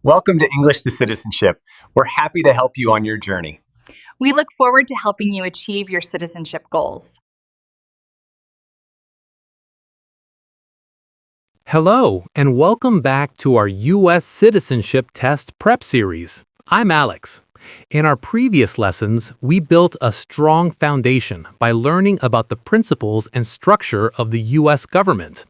Welcome to English to Citizenship. We're happy to help you on your journey. We look forward to helping you achieve your citizenship goals. Hello, and welcome back to our U.S. Citizenship Test Prep Series. I'm Alex. In our previous lessons, we built a strong foundation by learning about the principles and structure of the U.S. government.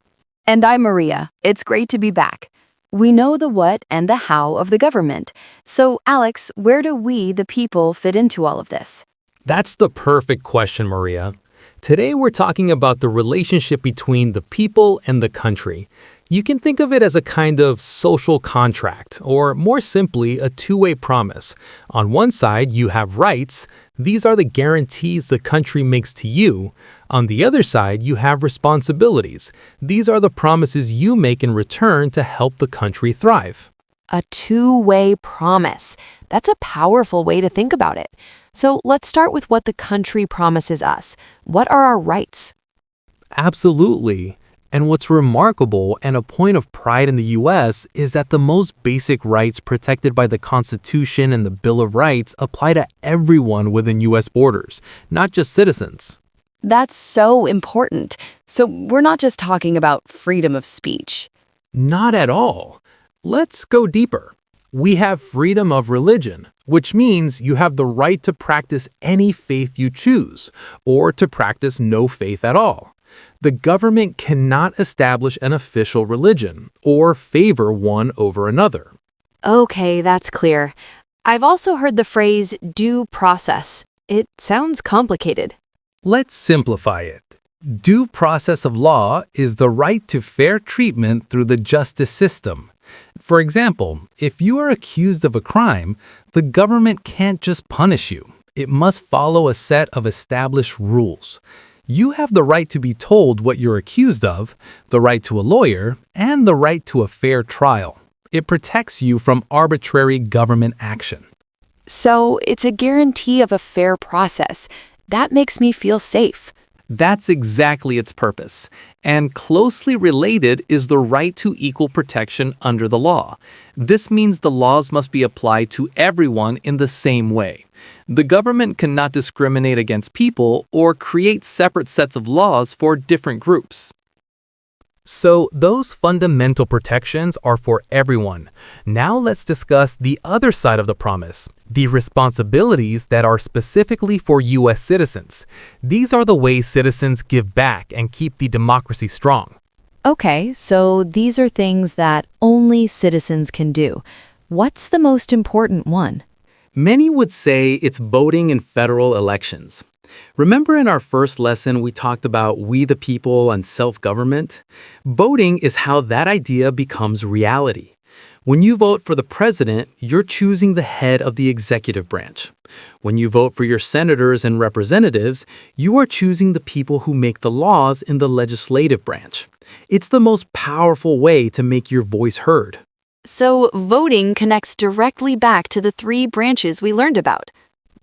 And I'm Maria. It's great to be back. We know the what and the how of the government. So, Alex, where do we, the people, fit into all of this? That's the perfect question, Maria. Today we're talking about the relationship between the people and the country. You can think of it as a kind of social contract, or more simply, a two-way promise. On one side, you have rights. These are the guarantees the country makes to you. On the other side, you have responsibilities. These are the promises you make in return to help the country thrive. A two-way promise. That's a powerful way to think about it. So let's start with what the country promises us. What are our rights? Absolutely. And what's remarkable and a point of pride in the U.S. is that the most basic rights protected by the Constitution and the Bill of Rights apply to everyone within U.S. borders, not just citizens. That's so important. So we're not just talking about freedom of speech. Not at all. Let's go deeper. We have freedom of religion, which means you have the right to practice any faith you choose, or to practice no faith at all. The government cannot establish an official religion or favor one over another. Okay, that's clear. I've also heard the phrase due process. It sounds complicated. Let's simplify it. Due process of law is the right to fair treatment through the justice system. For example, if you are accused of a crime, the government can't just punish you. It must follow a set of established rules. You have the right to be told what you're accused of, the right to a lawyer, and the right to a fair trial. It protects you from arbitrary government action. So it's a guarantee of a fair process. That makes me feel safe. That's exactly its purpose. And closely related is the right to equal protection under the law. This means the laws must be applied to everyone in the same way. The government cannot discriminate against people or create separate sets of laws for different groups. So those fundamental protections are for everyone. Now let's discuss the other side of the promise, the responsibilities that are specifically for U.S. citizens. These are the ways citizens give back and keep the democracy strong. Okay, so these are things that only citizens can do. What's the most important one? Many would say it's voting in federal elections. Remember in our first lesson we talked about we the people and self-government? Voting is how that idea becomes reality. When you vote for the president, you're choosing the head of the executive branch. When you vote for your senators and representatives, you are choosing the people who make the laws in the legislative branch. It's the most powerful way to make your voice heard. So voting connects directly back to the three branches we learned about.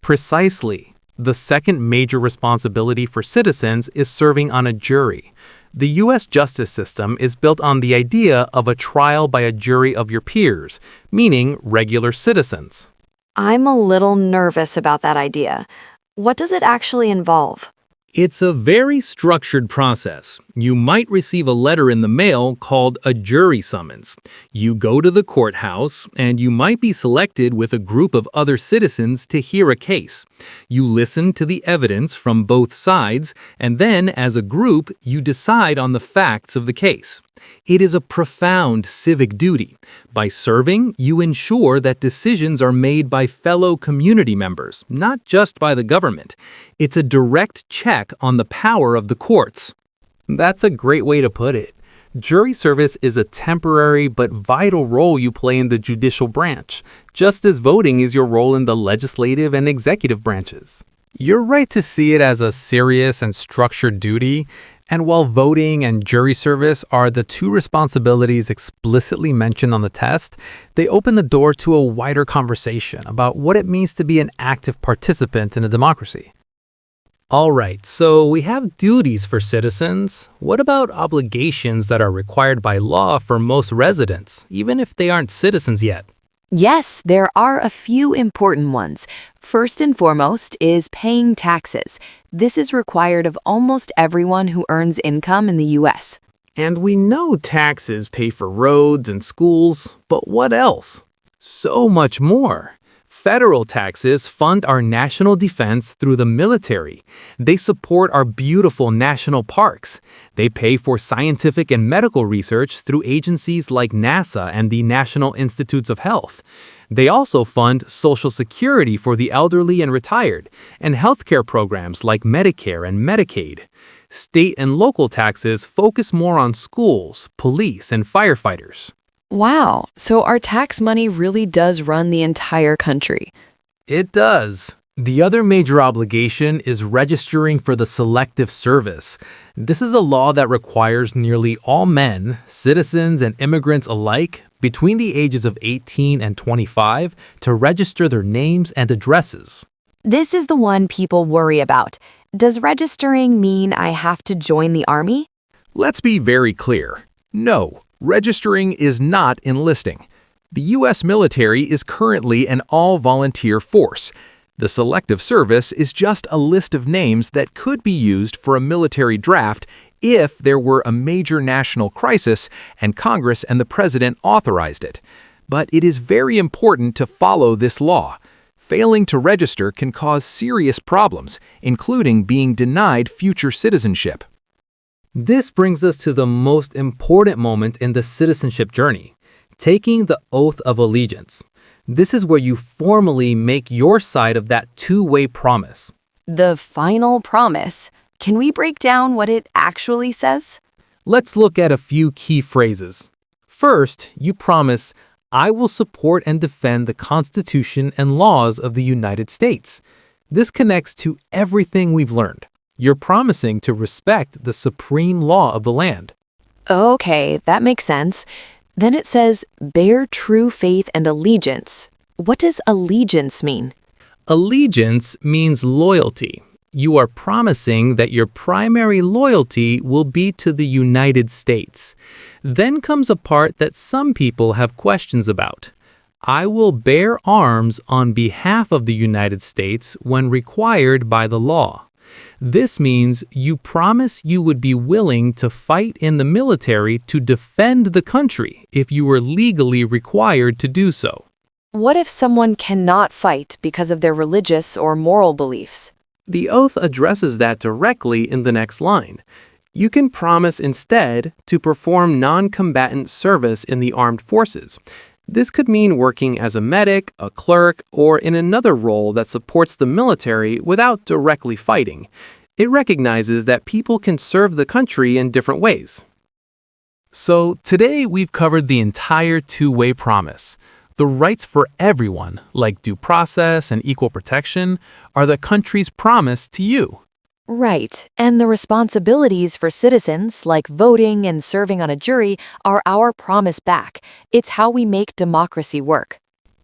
Precisely. The second major responsibility for citizens is serving on a jury. The U.S. justice system is built on the idea of a trial by a jury of your peers, meaning regular citizens. I'm a little nervous about that idea. What does it actually involve? It's a very structured process. You might receive a letter in the mail called a jury summons. You go to the courthouse, and you might be selected with a group of other citizens to hear a case. You listen to the evidence from both sides, and then, as a group, you decide on the facts of the case. It is a profound civic duty. By serving, you ensure that decisions are made by fellow community members, not just by the government. It's a direct check on the power of the courts. That's a great way to put it. Jury service is a temporary but vital role you play in the judicial branch, just as voting is your role in the legislative and executive branches. You're right to see it as a serious and structured duty, and while voting and jury service are the two responsibilities explicitly mentioned on the test, they open the door to a wider conversation about what it means to be an active participant in a democracy. All right, so we have duties for citizens. What about obligations that are required by law for most residents, even if they aren't citizens yet? Yes, there are a few important ones. First and foremost is paying taxes. This is required of almost everyone who earns income in the U.S. And we know taxes pay for roads and schools, but what else? So much more. Federal taxes fund our national defense through the military. They support our beautiful national parks. They pay for scientific and medical research through agencies like NASA and the National Institutes of Health. They also fund Social Security for the elderly and retired, and healthcare programs like Medicare and Medicaid. State and local taxes focus more on schools, police, and firefighters. Wow, so our tax money really does run the entire country. It does. The other major obligation is registering for the Selective Service. This is a law that requires nearly all men, citizens and immigrants alike, between the ages of 18 and 25 to register their names and addresses. This is the one people worry about. Does registering mean I have to join the army? Let's be very clear. No, registering is not enlisting. The U.S. military is currently an all-volunteer force. The Selective Service is just a list of names that could be used for a military draft if there were a major national crisis and Congress and the President authorized it. But it is very important to follow this law. Failing to register can cause serious problems, including being denied future citizenship. This brings us to the most important moment in the citizenship journey, taking the oath of allegiance. This is where you formally make your side of that two-way promise. The final promise. Can we break down what it actually says? Let's look at a few key phrases. First, you promise, I will support and defend the Constitution and laws of the United States. This connects to everything we've learned. You're promising to respect the supreme law of the land. Okay, that makes sense. Then it says, bear true faith and allegiance. What does allegiance mean? Allegiance means loyalty. You are promising that your primary loyalty will be to the United States. Then comes a part that some people have questions about. I will bear arms on behalf of the United States when required by the law. This means you promise you would be willing to fight in the military to defend the country if you were legally required to do so. What if someone cannot fight because of their religious or moral beliefs? The oath addresses that directly in the next line. You can promise instead to perform non-combatant service in the armed forces. This could mean working as a medic, a clerk, or in another role that supports the military without directly fighting. It recognizes that people can serve the country in different ways. So today we've covered the entire two-way promise. The rights for everyone, like due process and equal protection, are the country's promise to you. Right, and the responsibilities for citizens, like voting and serving on a jury, are our promise back. It's how we make democracy work.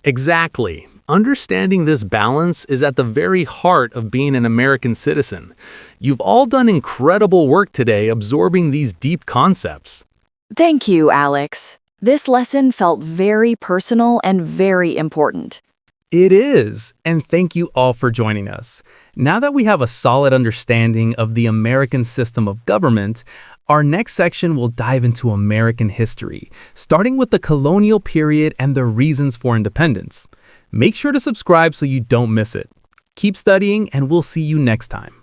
Exactly. Understanding this balance is at the very heart of being an American citizen. You've all done incredible work today absorbing these deep concepts. Thank you, Alex. This lesson felt very personal and very important. It is, and thank you all for joining us. Now that we have a solid understanding of the American system of government, our next section will dive into American history, starting with the colonial period and the reasons for independence. Make sure to subscribe so you don't miss it. Keep studying, and we'll see you next time.